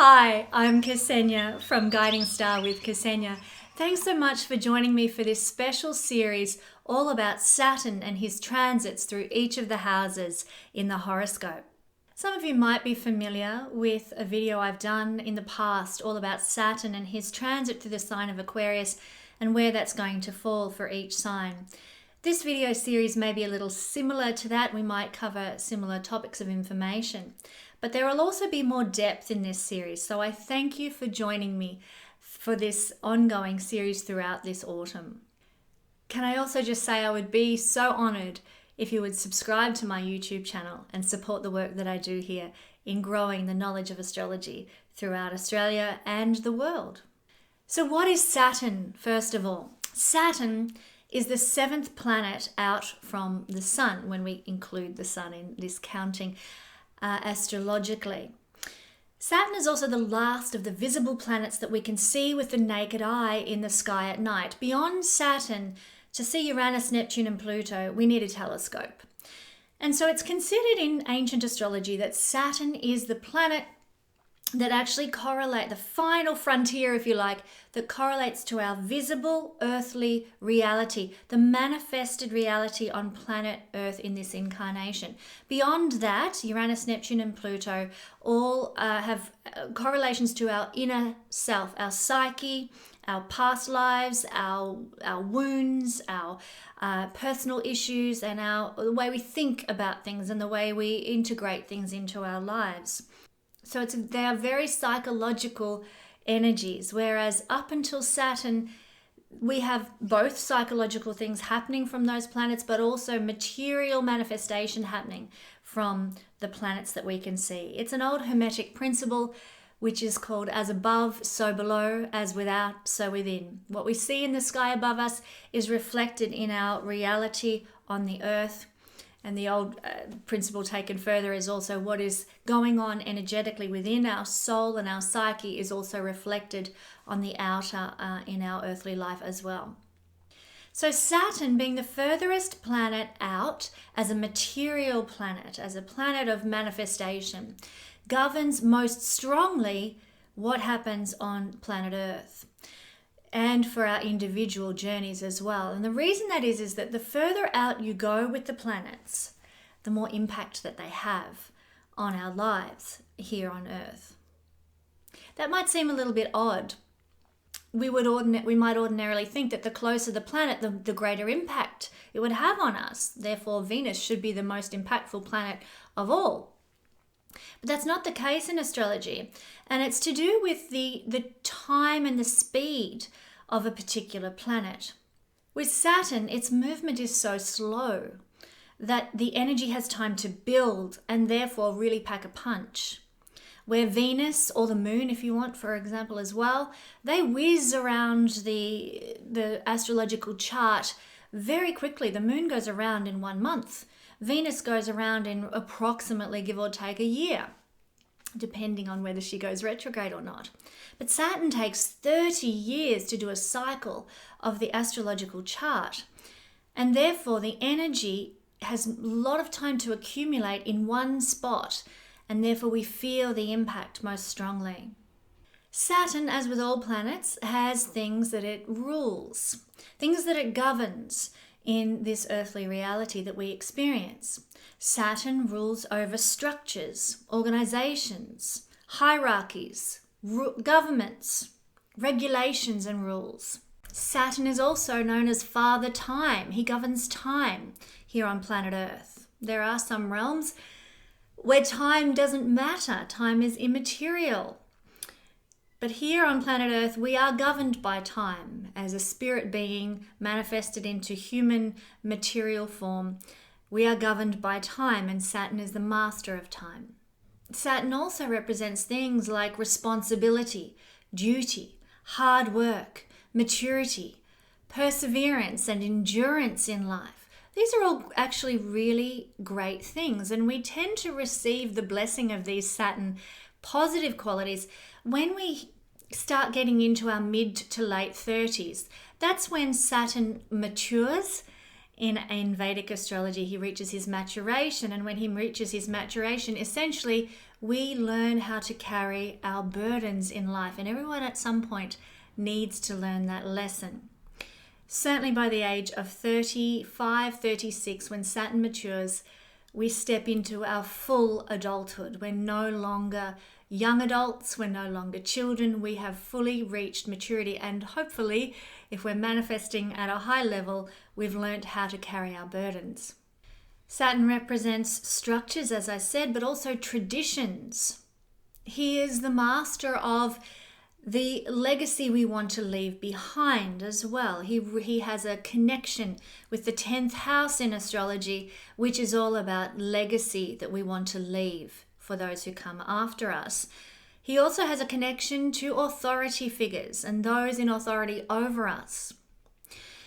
Hi, I'm Kesenya from Guiding Star with Kesenya. Thanks so much for joining me for this special series all about Saturn and his transits through each of the houses in the horoscope. Some of you might be familiar with a video I've done in the past all about Saturn and his transit through the sign of Aquarius and where that's going to fall for each sign. This video series may be a little similar to that. We might cover similar topics of information. But there will also be more depth in this series, so I thank you for joining me for this ongoing series throughout this autumn. Can I also just say I would be so honoured if you would subscribe to my YouTube channel and support the work that I do here in growing the knowledge of astrology throughout Australia and the world. So what is Saturn, first of all? Saturn is the seventh planet out from the Sun, when we include the Sun in this counting astrologically. Saturn is also the last of the visible planets that we can see with the naked eye in the sky at night. Beyond Saturn, to see Uranus, Neptune and Pluto, we need a telescope. And so it's considered in ancient astrology that Saturn is the planet that actually correlate, the final frontier, if you like, that correlates to our visible earthly reality, the manifested reality on planet Earth in this incarnation. Beyond that, Uranus, Neptune and Pluto all have correlations to our inner self, our psyche, our past lives, our wounds, our personal issues, and the way we think about things and the way we integrate things into our lives. So they are very psychological energies, whereas up until Saturn, we have both psychological things happening from those planets, but also material manifestation happening from the planets that we can see. It's an old Hermetic principle, which is called as above, so below, as without, so within. What we see in the sky above us is reflected in our reality on the earth. And the old principle taken further is also what is going on energetically within our soul and our psyche is also reflected on the outer in our earthly life as well. So Saturn, being the furthest planet out as a material planet, as a planet of manifestation, governs most strongly what happens on planet Earth, and for our individual journeys as well. And the reason that is that the further out you go with the planets, the more impact that they have on our lives here on Earth. That might seem a little bit odd. We might ordinarily think that the closer the planet, the greater impact it would have on us. Therefore, Venus should be the most impactful planet of all. But that's not the case in astrology, and it's to do with the time and the speed of a particular planet. With Saturn, its movement is so slow that the energy has time to build and therefore really pack a punch. Where Venus, or the moon if you want, for example, as well, they whiz around the astrological chart very quickly. The moon goes around in 1 month. Venus goes around in approximately, give or take, a year, depending on whether she goes retrograde or not. But Saturn takes 30 years to do a cycle of the astrological chart. And therefore, the energy has a lot of time to accumulate in one spot. And therefore, we feel the impact most strongly. Saturn, as with all planets, has things that it rules, things that it governs in this earthly reality that we experience. Saturn rules over structures, organizations, hierarchies, governments, regulations and rules. Saturn is also known as Father Time. He governs time here on planet Earth. There are some realms where time doesn't matter. Time is immaterial. But here on planet Earth, we are governed by time as a spirit being manifested into human material form. We are governed by time, and Saturn is the master of time. Saturn also represents things like responsibility, duty, hard work, maturity, perseverance, and endurance in life. These are all actually really great things, and we tend to receive the blessing of these Saturn positive qualities when we start getting into our mid to late 30s. That's when Saturn matures in Vedic astrology, he reaches his maturation. And when he reaches his maturation, essentially, we learn how to carry our burdens in life. And everyone at some point needs to learn that lesson. Certainly by the age of 35, 36, when Saturn matures, we step into our full adulthood. We're no longer young adults, we're no longer children, we have fully reached maturity, and hopefully, if we're manifesting at a high level, we've learned how to carry our burdens. Saturn represents structures, as I said, but also traditions. He is the master of the legacy we want to leave behind as well. He has a connection with the 10th house in astrology, which is all about legacy that we want to leave for those who come after us. He also has a connection to authority figures and those in authority over us.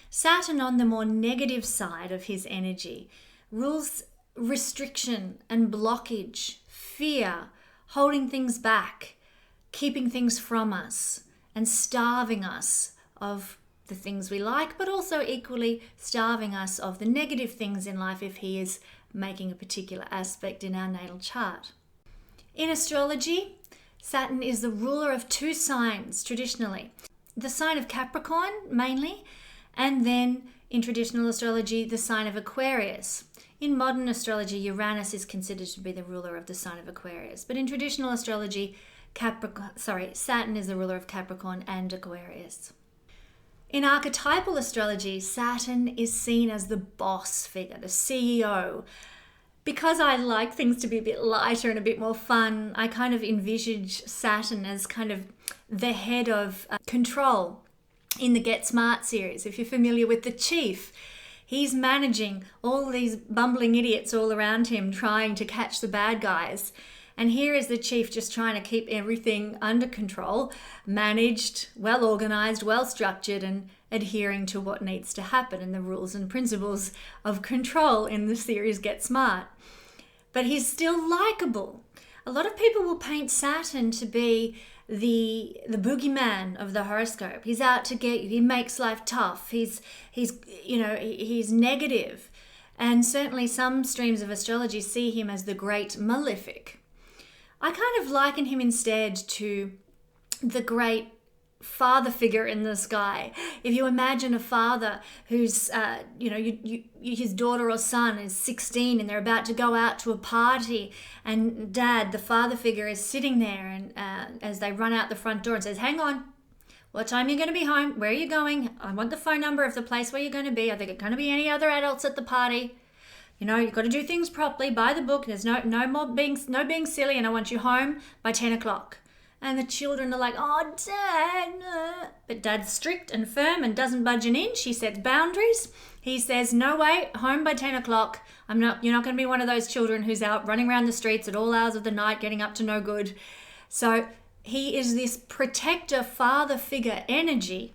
Saturn, on the more negative side of his energy, rules restriction and blockage, fear, holding things back, keeping things from us, and starving us of the things we like, but also equally starving us of the negative things in life if he is making a particular aspect in our natal chart. In astrology, Saturn is the ruler of two signs traditionally. The sign of Capricorn mainly, and then in traditional astrology, the sign of Aquarius. In modern astrology, Uranus is considered to be the ruler of the sign of Aquarius. But in traditional astrology, Saturn is the ruler of Capricorn and Aquarius. In archetypal astrology, Saturn is seen as the boss figure, the CEO. Because I like things to be a bit lighter and a bit more fun, I kind of envisage Saturn as kind of the head of control in the Get Smart series. If you're familiar with the Chief, he's managing all these bumbling idiots all around him trying to catch the bad guys. And here is the Chief just trying to keep everything under control, managed, well organized, well structured, and adhering to what needs to happen and the rules and principles of control in the series Get Smart. But he's still likable. A lot of people will paint Saturn to be the boogeyman of the horoscope. He's out to get you. He makes life tough. He's negative. And certainly some streams of astrology see him as the great malefic. I kind of liken him instead to the great father figure in the sky. If you imagine a father who's, his daughter or son is 16 and they're about to go out to a party, and dad, the father figure, is sitting there, and as they run out the front door and says, "Hang on, what time are you going to be home? Where are you going? I want the phone number of the place where you're going to be. Are there going to be any other adults at the party? You've got to do things properly, by the book. There's no being silly, and I want you home by 10 o'clock. And the children are like, "Oh, Dad." But Dad's strict and firm and doesn't budge an inch. He sets boundaries. He says, "No way, home by 10 o'clock. You're not going to be one of those children who's out running around the streets at all hours of the night, getting up to no good." So he is this protector, father figure energy,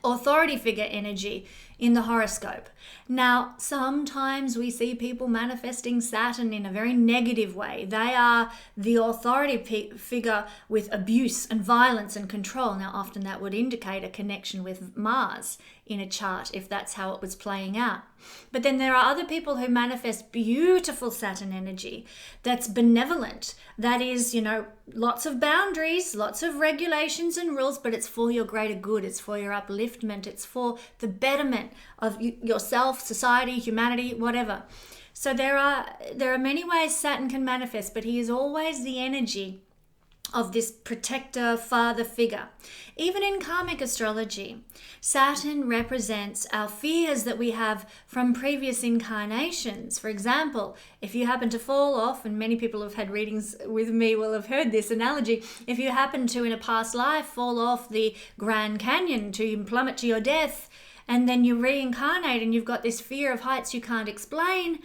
authority figure energy in the horoscope. Now, sometimes we see people manifesting Saturn in a very negative way. They are the authority figure with abuse and violence and control. Now, often that would indicate a connection with Mars in a chart if that's how it was playing out. But then there are other people who manifest beautiful Saturn energy that's benevolent. That is, lots of boundaries, lots of regulations and rules, but it's for your greater good. It's for your upliftment. It's for the betterment of yourself, society, humanity, whatever. So there are many ways Saturn can manifest, but he is always the energy of this protector father figure. Even in karmic astrology, Saturn represents our fears that we have from previous incarnations. For example, if you happen to fall off, and many people who've had readings with me will have heard this analogy, if you happen to in a past life fall off the Grand Canyon to plummet to your death, and then you reincarnate and you've got this fear of heights you can't explain,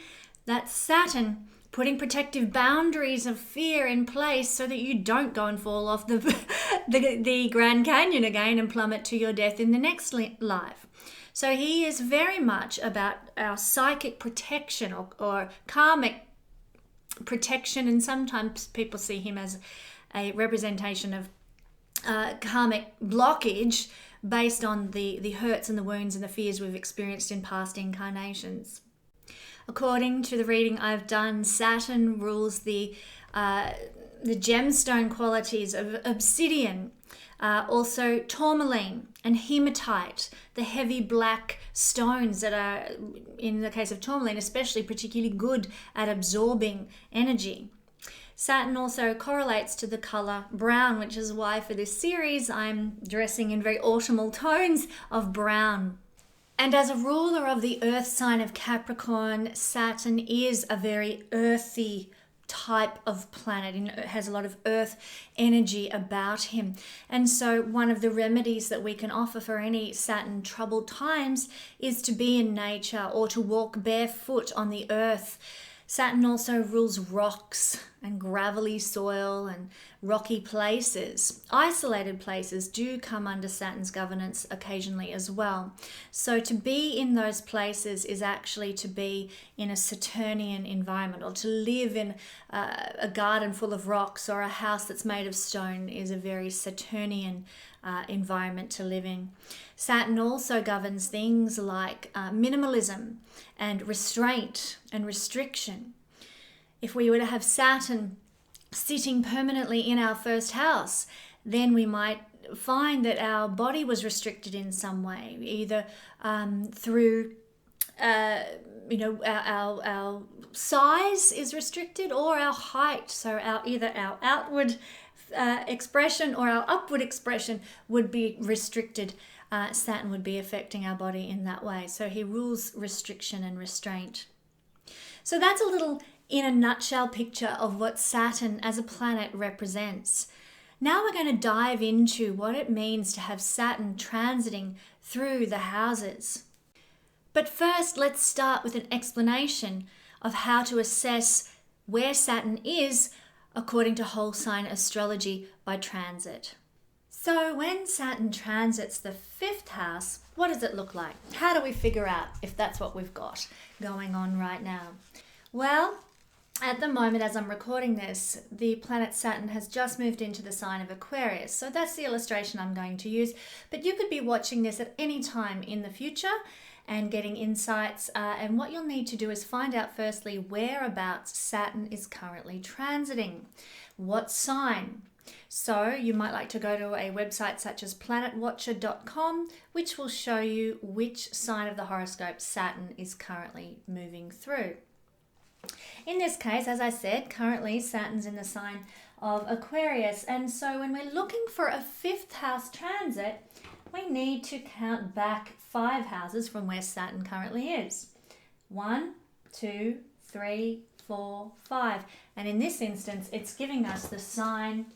that's Saturn putting protective boundaries of fear in place so that you don't go and fall off the Grand Canyon again and plummet to your death in the next life. So he is very much about our psychic protection or karmic protection, and sometimes people see him as a representation of karmic blockage, based on the hurts and the wounds and the fears we've experienced in past incarnations. According to the reading I've done, Saturn rules the gemstone qualities of obsidian, also tourmaline and hematite, the heavy black stones that are, in the case of tourmaline especially, particularly good at absorbing energy. Saturn also correlates to the color brown, which is why for this series I'm dressing in very autumnal tones of brown. And as a ruler of the earth sign of Capricorn, Saturn is a very earthy type of planet, and it has a lot of earth energy about him. And so one of the remedies that we can offer for any Saturn troubled times is to be in nature or to walk barefoot on the earth. Saturn also rules rocks and gravelly soil and rocky places. Isolated places do come under Saturn's governance occasionally as well. So to be in those places is actually to be in a Saturnian environment, or to live in a garden full of rocks or a house that's made of stone is a very Saturnian environment to live in. Saturn also governs things like minimalism and restraint and restriction. If we were to have Saturn sitting permanently in our first house, then we might find that our body was restricted in some way, either through our size is restricted, or our height. So either our outward expression or our upward expression would be restricted. Saturn would be affecting our body in that way. So he rules restriction and restraint. So that's a little, in a nutshell, picture of what Saturn as a planet represents. Now we're going to dive into what it means to have Saturn transiting through the houses. But first, let's start with an explanation of how to assess where Saturn is according to whole sign astrology by transit. So when Saturn transits the 5th house, what does it look like? How do we figure out if that's what we've got going on right now? Well, at the moment, as I'm recording this, the planet Saturn has just moved into the sign of Aquarius. So that's the illustration I'm going to use. But you could be watching this at any time in the future and getting insights. And what you'll need to do is find out firstly whereabouts Saturn is currently transiting. What sign? So you might like to go to a website such as planetwatcher.com, which will show you which sign of the horoscope Saturn is currently moving through. In this case, as I said, currently Saturn's in the sign of Aquarius. And so when we're looking for a 5th house transit, we need to count back 5 houses from where Saturn currently is. 1, 2, 3, 4, 5. And in this instance, it's giving us the sign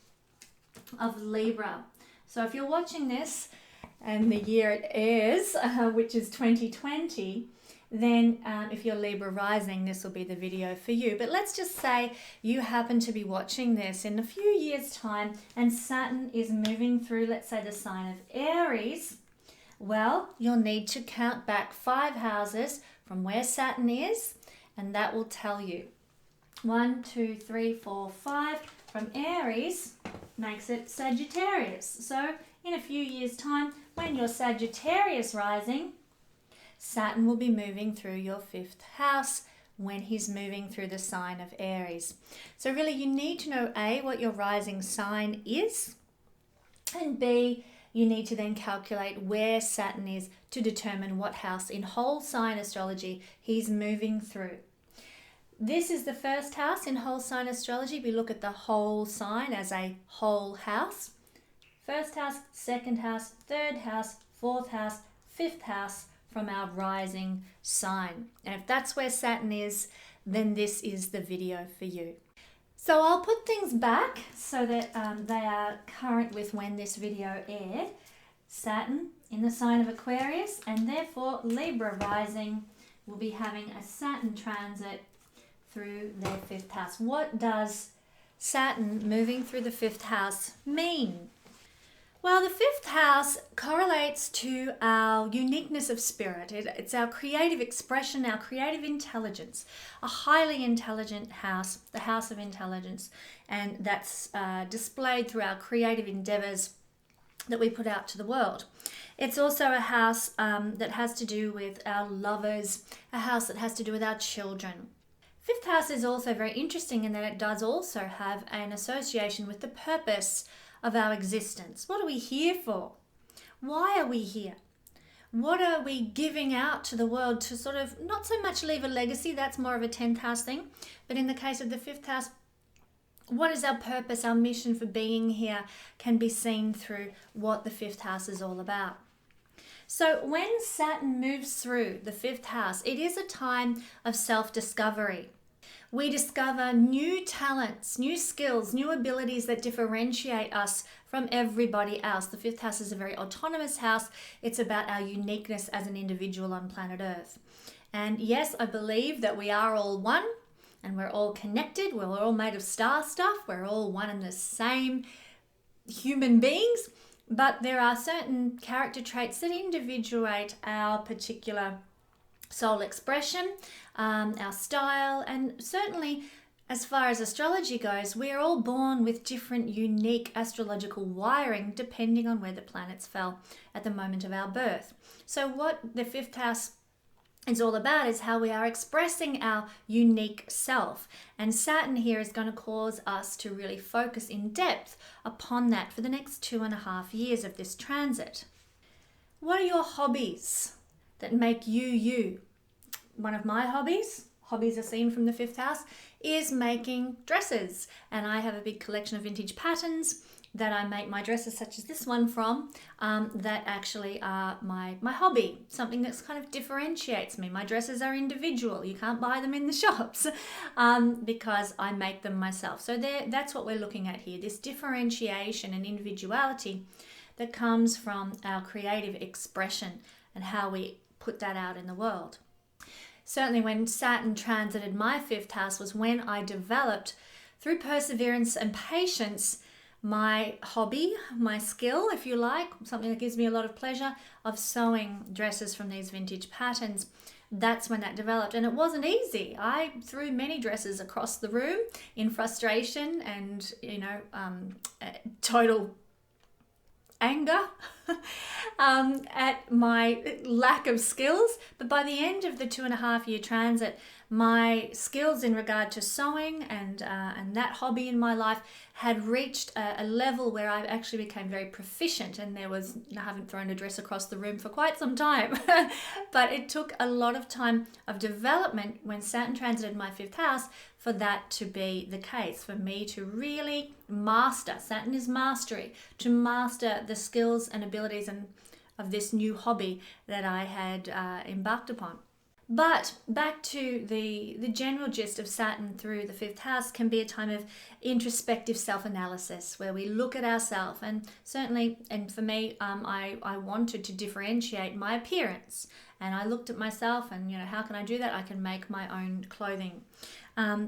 of Libra. So if you're watching this and the year it airs, which is 2020, then if you're Libra rising, this will be the video for you. But let's just say you happen to be watching this in a few years' time and Saturn is moving through, let's say, the sign of Aries. Well, you'll need to count back 5 houses from where Saturn is, and that will tell you. 1, 2, 3, 4, 5 from Aries makes it Sagittarius. So in a few years' time, when you're Sagittarius rising, Saturn will be moving through your 5th house when he's moving through the sign of Aries. So really you need to know A, what your rising sign is, and B, you need to then calculate where Saturn is to determine what house in whole sign astrology he's moving through. This is the 1st house in whole sign astrology. We look at the whole sign as a whole house. 1st house, 2nd house, 3rd house, 4th house, 5th house from our rising sign. And if that's where Saturn is, then this is the video for you. So I'll put things back so that they are current with when this video aired. Saturn in the sign of Aquarius, and therefore Libra rising will be having a Saturn transit through their 5th house. What does Saturn moving through the 5th house mean? Well, the 5th house correlates to our uniqueness of spirit. It's our creative expression, our creative intelligence, a highly intelligent house, the house of intelligence, and that's displayed through our creative endeavors that we put out to the world. It's also a house that has to do with our lovers, a house that has to do with our children. Fifth house is also very interesting in that it does also have an association with the purpose of our existence. What are we here for? Why are we here? What are we giving out to the world to sort of not so much leave a legacy, that's more of a 10th house thing, but in the case of the fifth house, what is our purpose, our mission for being here can be seen through what the fifth house is all about. So when Saturn moves through the fifth house, it is a time of self-discovery. We discover new talents, new skills, new abilities that differentiate us from everybody else. The fifth house is a very autonomous house. It's about our uniqueness as an individual on planet Earth. And yes, I believe that we are all one and we're all connected. We're all made of star stuff. We're all one and the same human beings. But there are certain character traits that individuate our particular soul expression, our style, and certainly as far as astrology goes, we are all born with different unique astrological wiring depending on where the planets fell at the moment of our birth. So what the fifth house is all about is how we are expressing our unique self. And Saturn here is going to cause us to really focus in depth upon that for the next 2.5 years of this transit. What are your hobbies that make you you? One of my hobbies are seen from the fifth house, is making dresses. And I have a big collection of vintage patterns that I make my dresses, such as this one from, that actually are my hobby, something that's kind of differentiates me. My dresses are individual. You can't buy them in the shops because I make them myself. So that's what we're looking at here, this differentiation and individuality that comes from our creative expression and how we put that out in the world. Certainly when Saturn transited my fifth house was when I developed, through perseverance and patience, my hobby, my skill, if you like, something that gives me a lot of pleasure, of sewing dresses from these vintage patterns. That's when that developed, and it wasn't easy. I threw many dresses across the room in frustration and, total anger at my lack of skills. But by the end of the 2.5-year transit, my skills in regard to sewing and that hobby in my life had reached a level where I actually became very proficient, and I haven't thrown a dress across the room for quite some time. But it took a lot of time of development when Saturn transited my fifth house for that to be the case, for me to really master, Saturn is mastery, to master the skills and abilities of this new hobby that I had embarked upon. But back to the general gist of Saturn through the fifth house can be a time of introspective self-analysis where we look at ourselves, and certainly, and for me, I wanted to differentiate my appearance, and I looked at myself and, how can I do that? I can make my own clothing.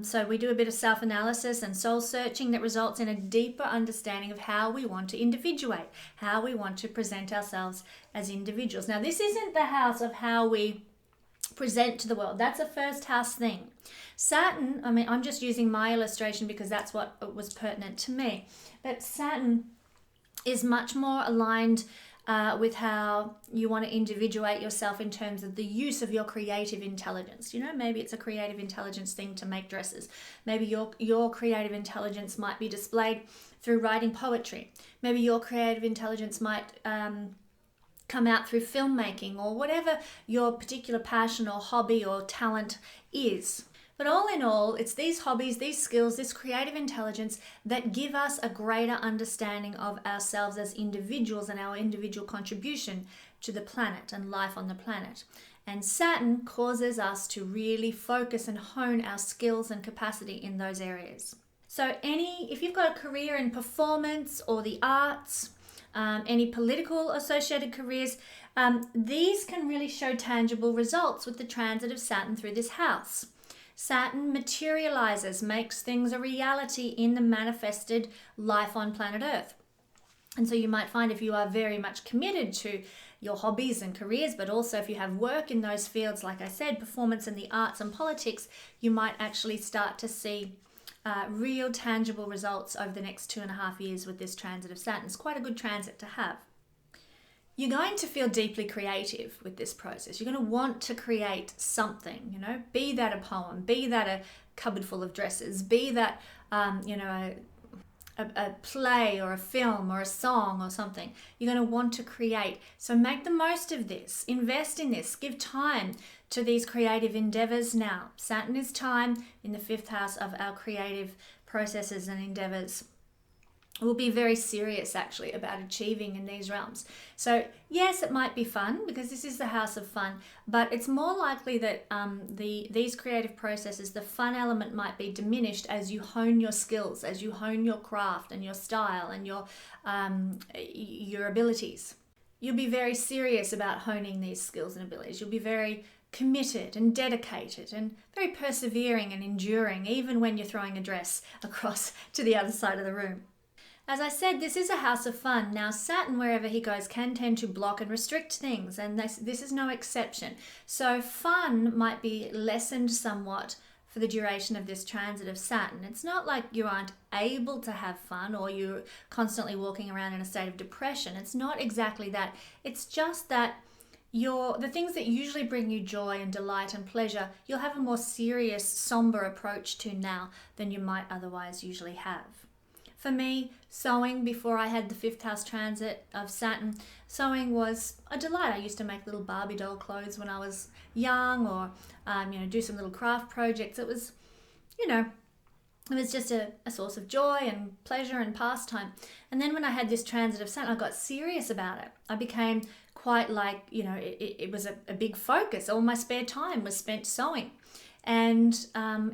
So we do a bit of self-analysis and soul searching that results in a deeper understanding of how we want to individuate, how we want to present ourselves as individuals. Now, this isn't the house of how we present to the world. That's a first house thing. Saturn, I'm just using my illustration because that's what was pertinent to me. But Saturn is much more aligned with how you want to individuate yourself in terms of the use of your creative intelligence. Maybe it's a creative intelligence thing to make dresses. Maybe your creative intelligence might be displayed through writing poetry. Maybe your creative intelligence might come out through filmmaking, or whatever your particular passion or hobby or talent is. But all in all, it's these hobbies, these skills, this creative intelligence that give us a greater understanding of ourselves as individuals and our individual contribution to the planet and life on the planet. And Saturn causes us to really focus and hone our skills and capacity in those areas. So if you've got a career in performance or the arts, any political associated careers, these can really show tangible results with the transit of Saturn through this house. Saturn materializes, makes things a reality in the manifested life on planet Earth. And so you might find if you are very much committed to your hobbies and careers, but also if you have work in those fields, like I said, performance in the arts and politics, you might actually start to see real tangible results over the next 2.5 years with this transit of Saturn. It's quite a good transit to have. You're going to feel deeply creative with this process. You're going to want to create something, you know, be that a poem, be that a cupboard full of dresses, be that, a play or a film or a song or something. You're going to want to create. So make the most of this. Invest in this. Give time to these creative endeavors now. Saturn is time in the 5th house of our creative processes and endeavors. We'll be very serious actually about achieving in these realms. So yes, it might be fun because this is the house of fun, but it's more likely that these creative processes, the fun element might be diminished as you hone your skills, as you hone your craft and your style and your abilities. You'll be very serious about honing these skills and abilities. You'll be very committed and dedicated and very persevering and enduring, even when you're throwing a dress across to the other side of the room. As I said, this is a house of fun. Now, Saturn, wherever he goes, can tend to block and restrict things, and this is no exception. So fun might be lessened somewhat for the duration of this transit of Saturn. It's not like you aren't able to have fun or you're constantly walking around in a state of depression. It's not exactly that. It's just that the things that usually bring you joy and delight and pleasure, you'll have a more serious, somber approach to now than you might otherwise usually have. For me, sewing before I had the 5th house transit of Saturn, sewing was a delight. I used to make little Barbie doll clothes when I was young, or do some little craft projects. It was, it was just a source of joy and pleasure and pastime. And then when I had this transit of Saturn, I got serious about it. I became quite like, it was a big focus. All my spare time was spent sewing. And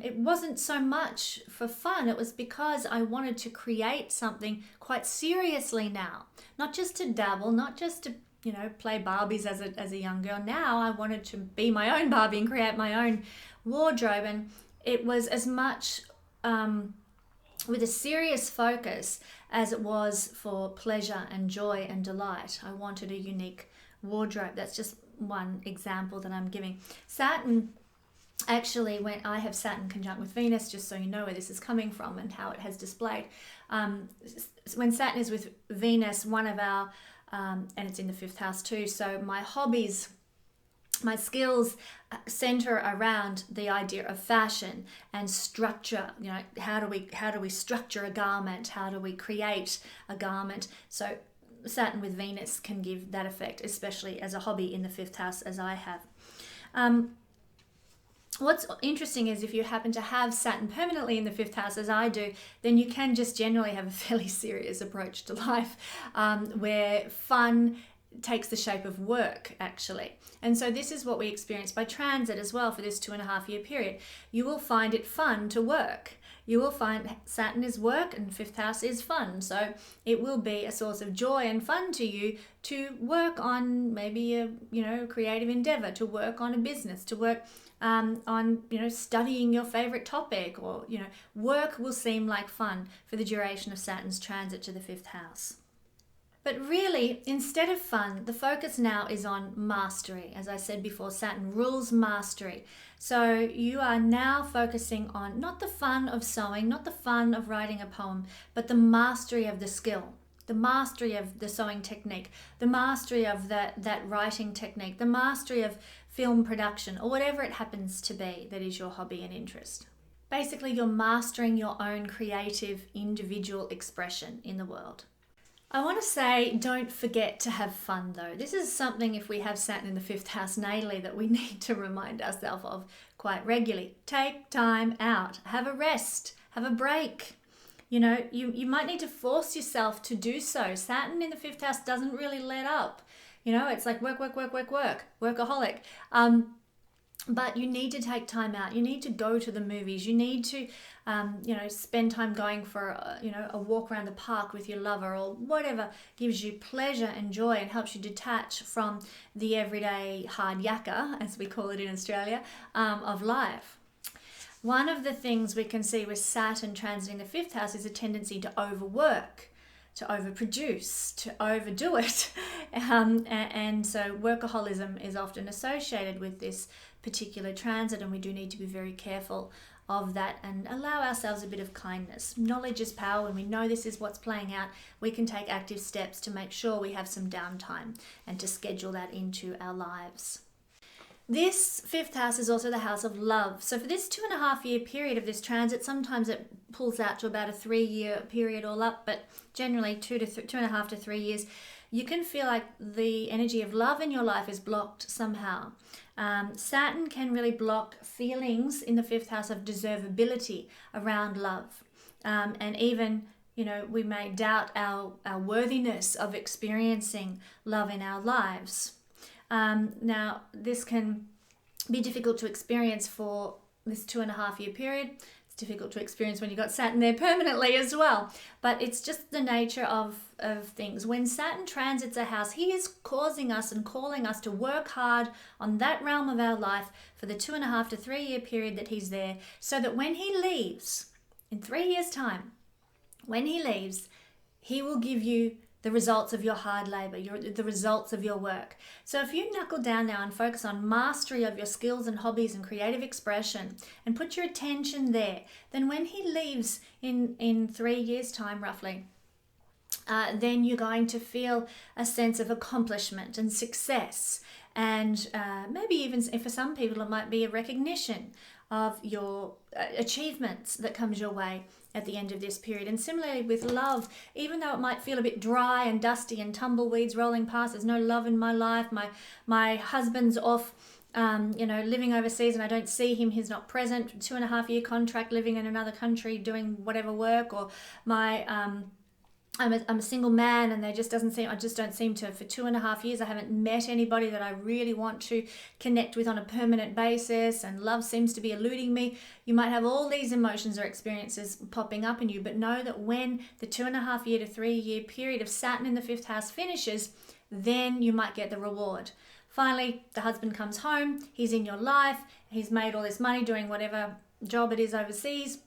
it wasn't so much for fun. It was because I wanted to create something quite seriously now. Not just to dabble, not just to, play Barbies as a young girl. Now I wanted to be my own Barbie and create my own wardrobe. And it was as much with a serious focus as it was for pleasure and joy and delight. I wanted a unique wardrobe. That's just one example that I'm giving. Saturn, actually, when I have Saturn conjunct with Venus, just so you know where this is coming from and how it has displayed. When Saturn is with Venus, one of our, and it's in the 5th house too, so my hobbies, my skills center around the idea of fashion and structure. How do we structure a garment? How do we create a garment? So Saturn with Venus can give that effect, especially as a hobby in the 5th house, as I have. What's interesting is if you happen to have Saturn permanently in the 5th house, as I do, then you can just generally have a fairly serious approach to life, where fun takes the shape of work, actually. And so this is what we experience by transit as well for this 2.5-year period. You will find it fun to work. You will find Saturn is work and 5th house is fun. So it will be a source of joy and fun to you to work on maybe a creative endeavor, to work on a business, to work on studying your favorite topic, or work will seem like fun for the duration of Saturn's transit to the 5th house. But really, instead of fun, the focus now is on mastery. As I said before, Saturn rules mastery. So you are now focusing on not the fun of sewing, not the fun of writing a poem, but the mastery of the skill, the mastery of the sewing technique, the mastery of that writing technique, the mastery of film production, or whatever it happens to be that is your hobby and interest. Basically, you're mastering your own creative individual expression in the world. I want to say, don't forget to have fun though. This is something, if we have Saturn in the 5th house natally, that we need to remind ourselves of quite regularly. Take time out, have a rest, have a break. You might need to force yourself to do so. Saturn in the 5th house doesn't really let up. It's like work, workaholic. But you need to take time out. You need to go to the movies. You need to, spend time going for, a walk around the park with your lover, or whatever gives you pleasure and joy and helps you detach from the everyday hard yakka, as we call it in Australia, of life. One of the things we can see with Saturn transiting the 5th house is a tendency to overwork, to overproduce, to overdo it. And so workaholism is often associated with this particular transit, and we do need to be very careful of that and allow ourselves a bit of kindness. Knowledge is power. When we know this is what's playing out, we can take active steps to make sure we have some downtime and to schedule that into our lives. This fifth house is also the house of love. So for this 2.5 year period of this transit, sometimes it pulls out to about a 3-year period all up, but generally 2.5 to 3 years, you can feel like the energy of love in your life is blocked somehow. Saturn can really block feelings in the fifth house of deservability around love. And even, we may doubt our worthiness of experiencing love in our lives. Now, this can be difficult to experience for this 2.5 year period. It's difficult to experience when you've got Saturn there permanently as well. But it's just the nature of things. When Saturn transits a house, he is causing us and calling us to work hard on that realm of our life for the 2.5 to 3 year period that he's there, so that when he leaves, in 3 years' time, when he leaves, he will give you the results of your hard labor, the results of your work. So if you knuckle down now and focus on mastery of your skills and hobbies and creative expression and put your attention there, then when he leaves in 3 years' time roughly, then you're going to feel a sense of accomplishment and success. And maybe even for some people, it might be a recognition of your achievements that comes your way at the end of this period. And similarly with love, even though it might feel a bit dry and dusty and tumbleweeds rolling past, there's no love in my life, my husband's off living overseas and I don't see him, he's not present, 2.5 year contract living in another country doing whatever work, or I'm a single man and I just don't seem to, for 2.5 years, I haven't met anybody that I really want to connect with on a permanent basis, and love seems to be eluding me. You might have all these emotions or experiences popping up in you, but know that when the 2.5 year to 3 year period of Saturn in the fifth house finishes, then you might get the reward. Finally, the husband comes home, he's in your life, he's made all this money doing whatever job it is overseas,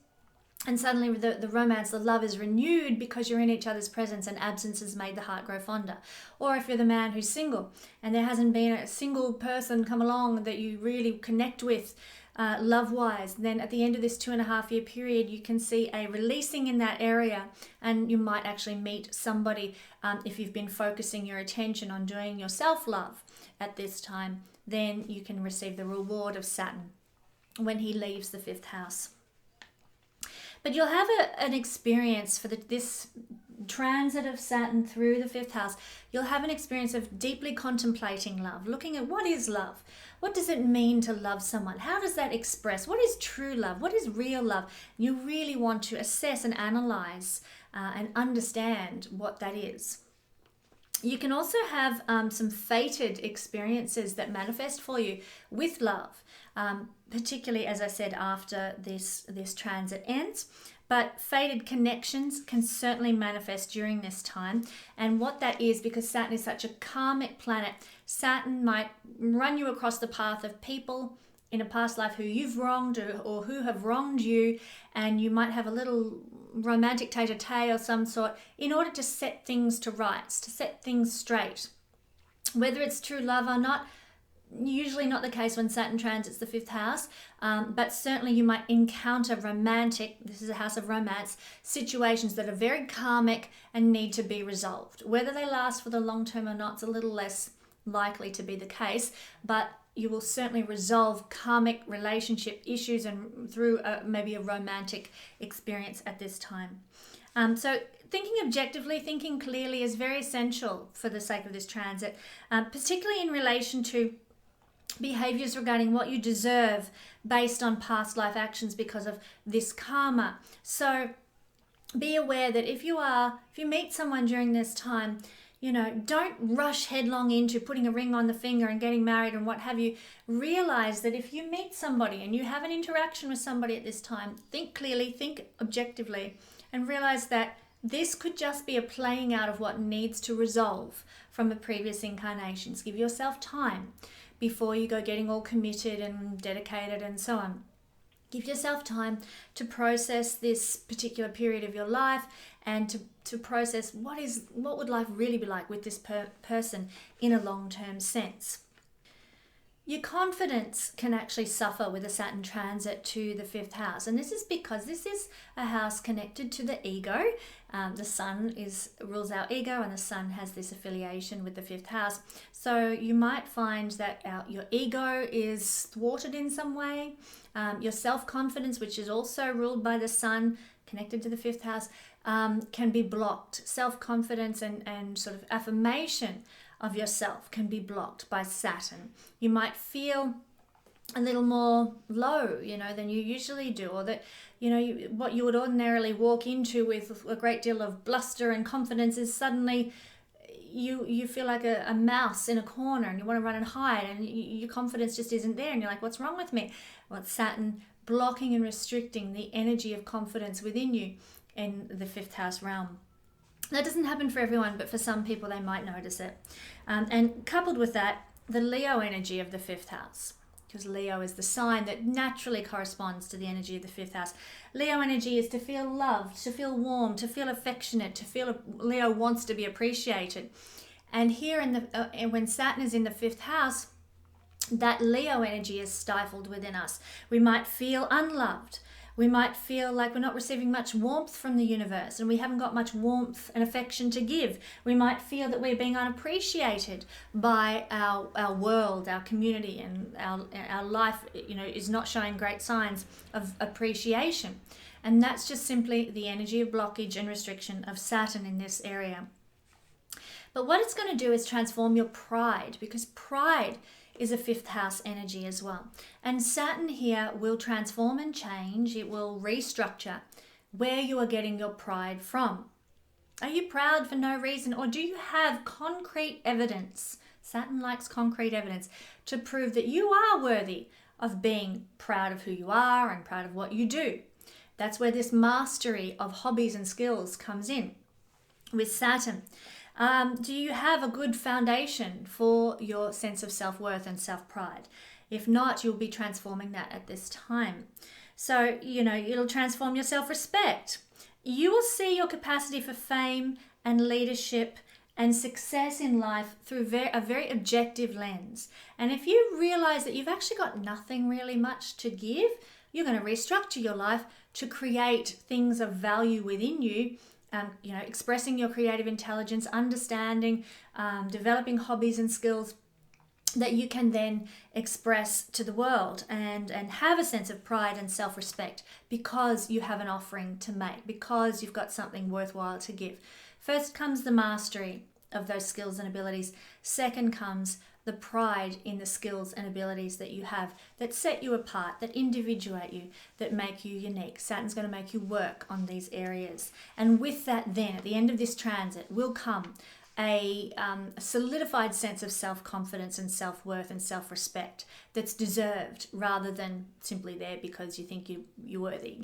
and suddenly the romance, the love is renewed because you're in each other's presence, and absence has made the heart grow fonder. Or if you're the man who's single and there hasn't been a single person come along that you really connect with love-wise, then at the end of this 2.5 year period, you can see a releasing in that area, and you might actually meet somebody if you've been focusing your attention on doing your self-love at this time. Then you can receive the reward of Saturn when he leaves the fifth house. But you'll have an experience for this transit of Saturn through the fifth house. You'll have an experience of deeply contemplating love, looking at what is love? What does it mean to love someone? How does that express? What is true love? What is real love? You really want to assess and analyze and understand what that is. You can also have some fated experiences that manifest for you with love, particularly, as I said, after this transit ends. But fated connections can certainly manifest during this time. And what that is, because Saturn is such a karmic planet, Saturn might run you across the path of people in a past life who you've wronged or who have wronged you, and you might have a little romantic tete-a-tete or some sort in order to set things to rights, to set things straight. Whether it's true love or not, usually not the case when Saturn transits the fifth house, but certainly you might encounter romantic, this is a house of romance, situations that are very karmic and need to be resolved. Whether they last for the long term or not, it's a little less likely to be the case, but you will certainly resolve karmic relationship issues and through maybe a romantic experience at this time. So thinking objectively, thinking clearly is very essential for the sake of this transit, particularly in relation to behaviors regarding what you deserve based on past life actions because of this karma. So be aware that if you meet someone during this time, don't rush headlong into putting a ring on the finger and getting married and what have you. Realize that if you meet somebody and you have an interaction with somebody at this time, think clearly, think objectively, and realize that this could just be a playing out of what needs to resolve from the previous incarnations. Give yourself time before you go getting all committed and dedicated and so on. Give yourself time to process this particular period of your life and to process what would life really be like with this person in a long-term sense. Your confidence can actually suffer with a Saturn transit to the fifth house. And this is because this is a house connected to the ego. The sun rules our ego, and the sun has this affiliation with the fifth house. So you might find that your ego is thwarted in some way. Your self-confidence, which is also ruled by the sun, connected to the fifth house, can be blocked. Self-confidence and sort of affirmation of yourself can be blocked by Saturn. You might feel a little more low, than you usually do, or that, what you would ordinarily walk into with a great deal of bluster and confidence is suddenly you feel like a mouse in a corner and you want to run and hide, and your confidence just isn't there, and you're like, what's wrong with me? Well, it's Saturn blocking and restricting the energy of confidence within you in the fifth house realm. That doesn't happen for everyone, but for some people they might notice it. And coupled with that, the Leo energy of the fifth house, because Leo is the sign that naturally corresponds to the energy of the fifth house. Leo energy is to feel loved, to feel warm, to feel affectionate, to feel Leo wants to be appreciated. And here when Saturn is in the fifth house, that Leo energy is stifled within us. We might feel unloved. We might feel like we're not receiving much warmth from the universe, and we haven't got much warmth and affection to give. We might feel that we're being unappreciated by our world, our community, and our life, is not showing great signs of appreciation. And that's just simply the energy of blockage and restriction of Saturn in this area. But what it's going to do is transform your pride, because pride is a fifth house energy as well. And Saturn here will transform and change. It will restructure where you are getting your pride from. Are you proud for no reason, or do you have concrete evidence? Saturn likes concrete evidence to prove that you are worthy of being proud of who you are and proud of what you do. That's where this mastery of hobbies and skills comes in with Saturn. Do you have a good foundation for your sense of self-worth and self-pride? If not, you'll be transforming that at this time. So, it'll transform your self-respect. You will see your capacity for fame and leadership and success in life through a very objective lens. And if you realize that you've actually got nothing really much to give, you're going to restructure your life to create things of value within you. Expressing your creative intelligence, understanding, developing hobbies and skills that you can then express to the world and have a sense of pride and self-respect because you have an offering to make, because you've got something worthwhile to give. First comes the mastery of those skills and abilities. Second comes the pride in the skills and abilities that you have that set you apart, that individuate you, that make you unique. Saturn's going to make you work on these areas. And with that then, at the end of this transit, will come a solidified sense of self-confidence and self-worth and self-respect that's deserved rather than simply there because you think you're worthy,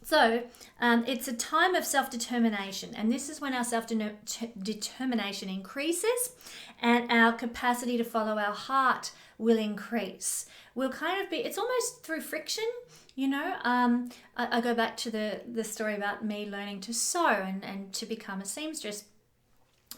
So it's a time of self-determination, and this is when our self-determination increases and our capacity to follow our heart will increase. We'll kind of it's almost through friction, I go back to the story about me learning to sew and to become a seamstress.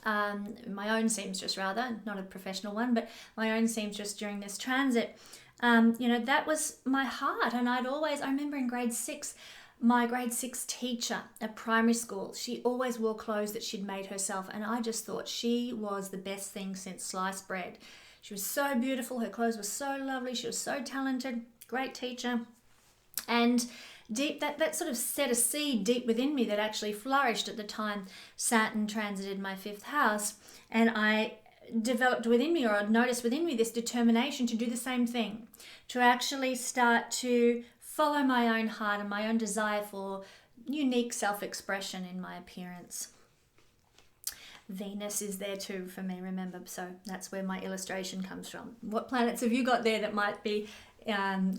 My own seamstress rather, not a professional one, but my own seamstress during this transit. That was my heart, and I remember in grade 6, my grade 6 teacher at primary school, she always wore clothes that she'd made herself, and I just thought she was the best thing since sliced bread. She was so beautiful, her clothes were so lovely, she was so talented, great teacher. And that sort of set a seed deep within me that actually flourished at the time Saturn transited my fifth house, and I developed within me, or I'd noticed within me, this determination to do the same thing, to actually start to follow my own heart and my own desire for unique self-expression in my appearance. Venus is there too for me, remember, so that's where my illustration comes from. What planets have you got there that might be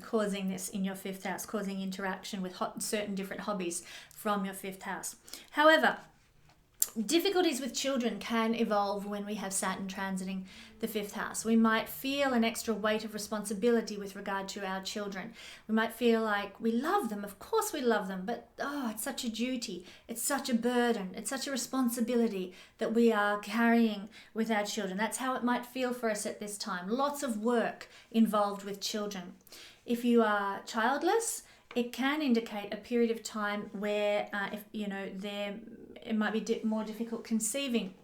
causing this in your fifth house, causing interaction with certain different hobbies from your fifth house? However, Difficulties with children can evolve when we have Saturn transiting the fifth house. We might feel an extra weight of responsibility with regard to our children. We might feel like we love them. Of course we love them, but it's such a duty. It's such a burden. It's such a responsibility that we are carrying with our children. That's how it might feel for us at this time. Lots of work involved with children. If you are childless, it can indicate a period of time where, it might be more difficult conceiving.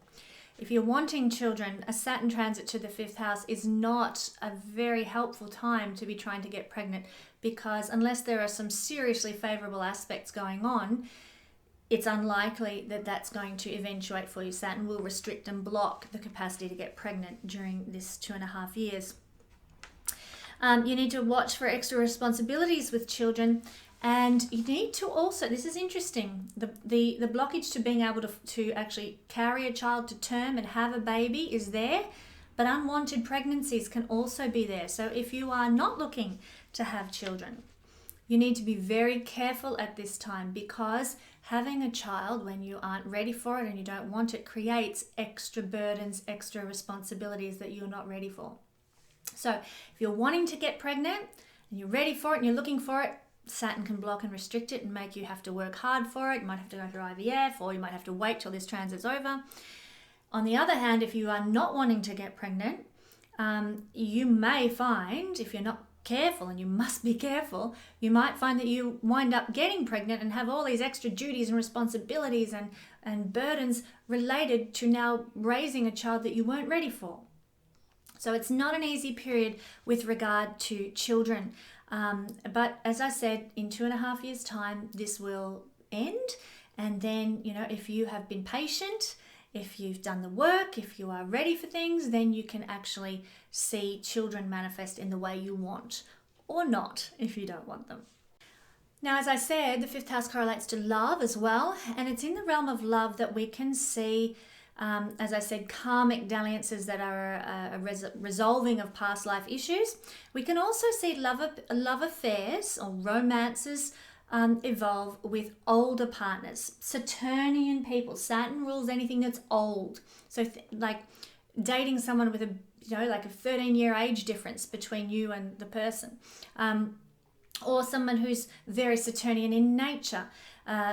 If you're wanting children, a Saturn transit to the fifth house is not a very helpful time to be trying to get pregnant, because unless there are some seriously favorable aspects going on, it's unlikely that that's going to eventuate for you. Saturn will restrict and block the capacity to get pregnant during this 2.5 years. You need to watch for extra responsibilities with children. And you need to also, this is interesting, the blockage to being able to actually carry a child to term and have a baby is there, but unwanted pregnancies can also be there. So if you are not looking to have children, you need to be very careful at this time, because having a child when you aren't ready for it and you don't want it creates extra burdens, extra responsibilities that you're not ready for. So if you're wanting to get pregnant and you're ready for it and you're looking for it, Saturn can block and restrict it and make you have to work hard for it. You might have to go through IVF, or you might have to wait till this transit's over. On the other hand, if you are not wanting to get pregnant, you may find, if you're not careful, and you must be careful, you might find that you wind up getting pregnant and have all these extra duties and responsibilities and burdens related to now raising a child that you weren't ready for. So it's not an easy period with regard to children. But as I said, in 2.5 years' time, this will end. And then, if you have been patient, if you've done the work, if you are ready for things, then you can actually see children manifest in the way you want, or not if you don't want them. Now, as I said, the fifth house correlates to love as well. And it's in the realm of love that we can see, as I said, karmic dalliances that are a resolving of past life issues. We can also see love affairs or romances evolve with older partners. Saturnian people. Saturn rules anything that's old. So like dating someone with a 13-year age difference between you and the person. Or someone who's very Saturnian in nature,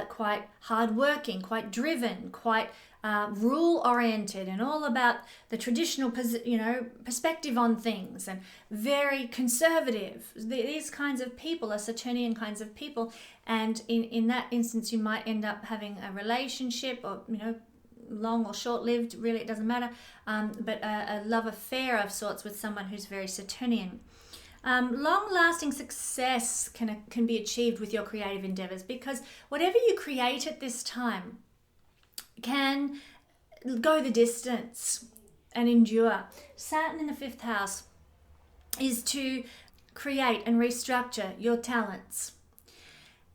quite hardworking, quite driven, quite rule-oriented, and all about the traditional, perspective on things, and very conservative. These kinds of people are Saturnian kinds of people, and in that instance, you might end up having a relationship, or long or short-lived. Really, it doesn't matter. But a love affair of sorts with someone who's very Saturnian. Long-lasting success can be achieved with your creative endeavors, because whatever you create at this time can go the distance and endure. Saturn in the fifth house is to create and restructure your talents.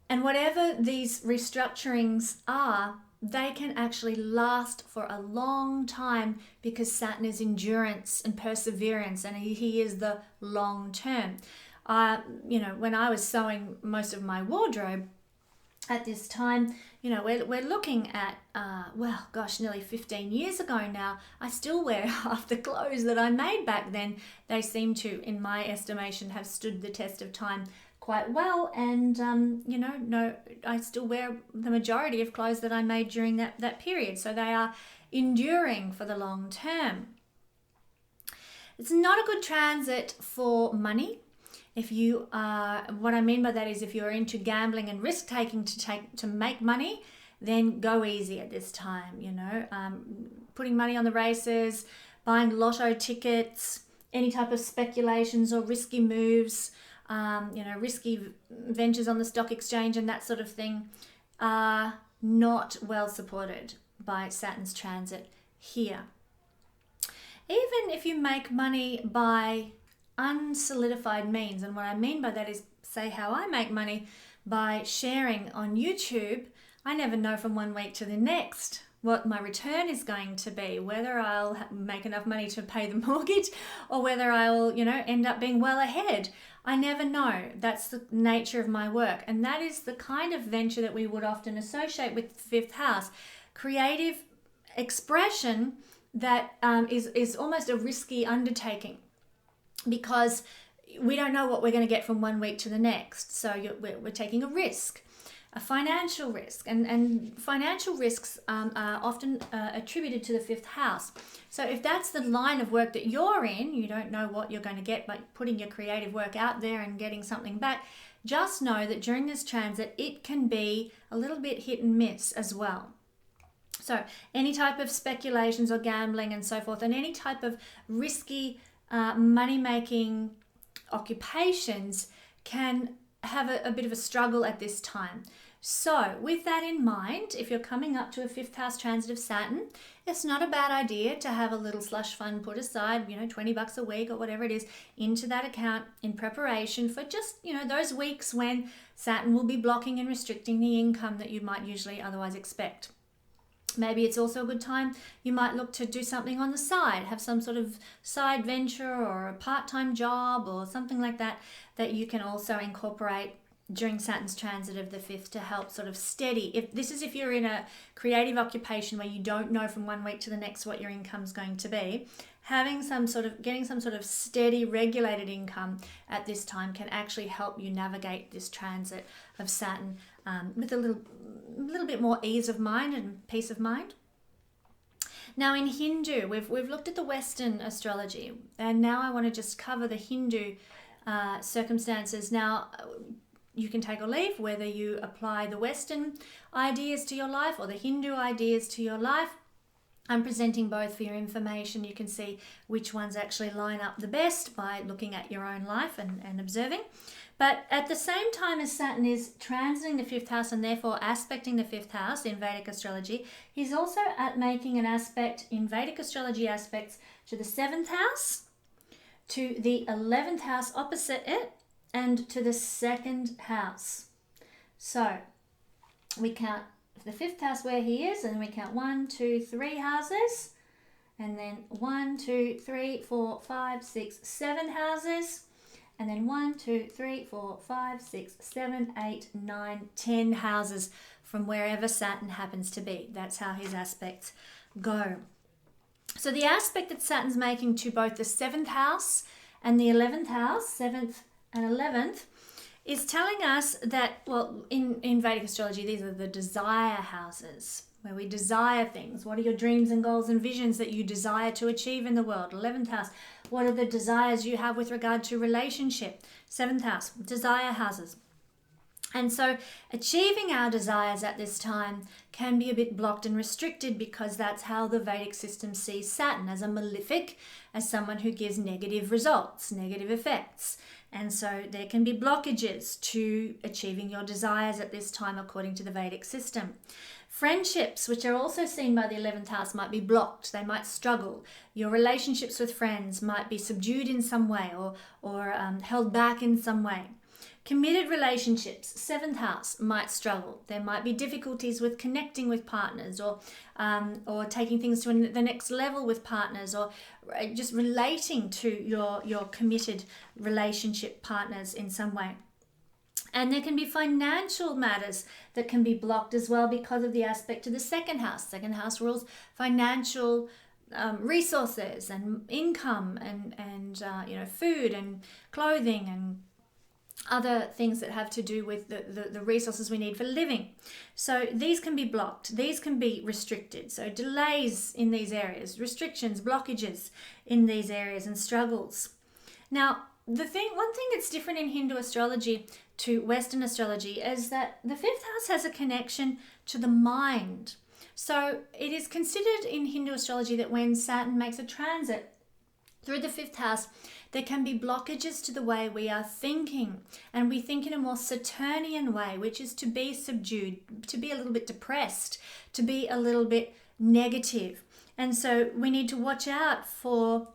And whatever these restructurings are, they can actually last for a long time, because Saturn is endurance and perseverance, and he is the long term. When I was sewing most of my wardrobe at this time, we're looking at, nearly 15 years ago now. I still wear half the clothes that I made back then. They seem to, in my estimation, have stood the test of time quite well, and I still wear the majority of clothes that I made during that period, so they are enduring for the long term. It's not a good transit for money. If you are, what I mean by that is, if you're into gambling and risk taking to make money, then go easy at this time. Putting money on the races, buying lotto tickets, any type of speculations or risky moves, risky ventures on the stock exchange and that sort of thing are not well supported by Saturn's transit here. Even if you make money by unsolidified means, and what I mean by that is, say how I make money by sharing on YouTube, I never know from one week to the next what my return is going to be, whether I'll make enough money to pay the mortgage or whether I'll, end up being well ahead. I never know. That's the nature of my work. And that is the kind of venture that we would often associate with the fifth house. Creative expression that is almost a risky undertaking, because we don't know what we're going to get from one week to the next. So we're taking a risk, a financial risk, and financial risks are often attributed to the fifth house. So if that's the line of work that you're in, you don't know what you're going to get by putting your creative work out there and getting something back. Just know that during this transit, it can be a little bit hit and miss as well. So any type of speculations or gambling and so forth, and any type of risky money-making occupations can have a bit of a struggle at this time. So with that in mind, if you're coming up to a fifth house transit of Saturn, it's not a bad idea to have a little slush fund put aside, $20 a week or whatever it is, into that account in preparation for just, those weeks when Saturn will be blocking and restricting the income that you might usually otherwise expect. Maybe it's also a good time, you might look to do something on the side, have some sort of side venture or a part-time job or something like that you can also incorporate during Saturn's transit of the fifth to help sort of steady. If you're in a creative occupation where you don't know from one week to the next what your income's going to be, getting some sort of steady, regulated income at this time can actually help you navigate this transit of Saturn with a little bit more ease of mind and peace of mind. Now in Hindu, we've looked at the Western astrology, and now I want to just cover the Hindu circumstances. Now, you can take or leave whether you apply the Western ideas to your life or the Hindu ideas to your life. I'm presenting both for your information. You can see which ones actually line up the best by looking at your own life and observing. But at the same time as Saturn is transiting the fifth house and therefore aspecting the fifth house in Vedic astrology, he's also making an aspect in Vedic astrology aspects to the seventh house, to the 11th house opposite it, and to the second house. So we count the fifth house where he is, and we count 1, 2, 3 houses, and then 1, 2, 3, 4, 5, 6, 7 houses, and then 1, 2, 3, 4, 5, 6, 7, 8, 9, 10 houses from wherever Saturn happens to be. That's how his aspects go. So the aspect that Saturn's making to both the 7th house and the 11th house, 7th and 11th, is telling us that, well, in Vedic astrology, these are the desire houses, where we desire things. What are your dreams and goals and visions that you desire to achieve in the world? 11th house, what are the desires you have with regard to relationship? 7th house, desire houses. And so achieving our desires at this time can be a bit blocked and restricted, because that's how the Vedic system sees Saturn, as a malefic, as someone who gives negative results, negative effects. And so there can be blockages to achieving your desires at this time according to the Vedic system. Friendships, which are also seen by the 11th house, might be blocked. They might struggle. Your relationships with friends might be subdued in some way or held back in some way. Committed relationships, 7th house, might struggle. There might be difficulties with connecting with partners or taking things to the next level with partners, or just relating to your committed relationship partners in some way. And there can be financial matters that can be blocked as well because of the aspect to the 2nd house. 2nd house rules financial resources and income and food and clothing and other things that have to do with the resources we need for living. So these can be blocked. These can be restricted. So delays in these areas, restrictions, blockages in these areas, and struggles. Now, one thing that's different in Hindu astrology to Western astrology is that the 5th house has a connection to the mind. So it is considered in Hindu astrology that when Saturn makes a transit through the 5th house, there can be blockages to the way we are thinking, and we think in a more Saturnian way, which is to be subdued, to be a little bit depressed, to be a little bit negative. And so we need to watch out for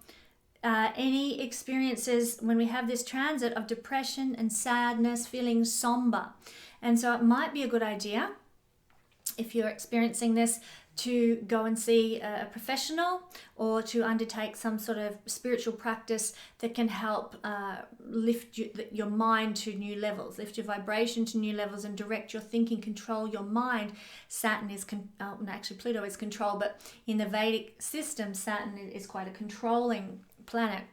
any experiences when we have this transit of depression and sadness, feeling somber. And so it might be a good idea, if you're experiencing this, to go and see a professional or to undertake some sort of spiritual practice that can help lift your mind to new levels, lift your vibration to new levels and direct your thinking, control your mind. Saturn is, actually Pluto is control, but in the Vedic system, Saturn is quite a controlling planet.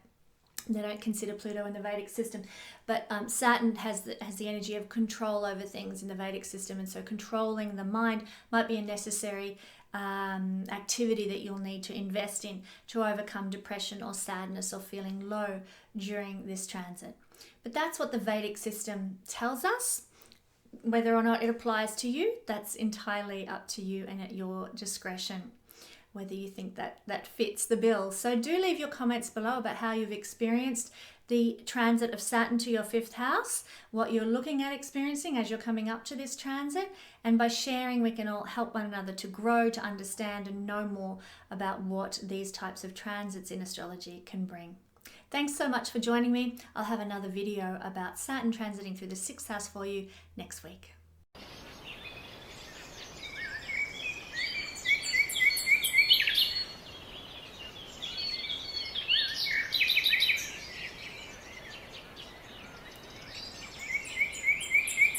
They don't consider Pluto in the Vedic system, but Saturn has the energy of control over things in the Vedic system, and so controlling the mind might be a necessary activity that you'll need to invest in to overcome depression or sadness or feeling low during this transit. But that's what the Vedic system tells us. Whether or not it applies to you, that's entirely up to you and at your discretion, whether you think that fits the bill. So do leave your comments below about how you've experienced the transit of Saturn to your 5th house, what you're looking at experiencing as you're coming up to this transit. And by sharing, we can all help one another to grow, to understand and know more about what these types of transits in astrology can bring. Thanks so much for joining me. I'll have another video about Saturn transiting through the 6th house for you next week.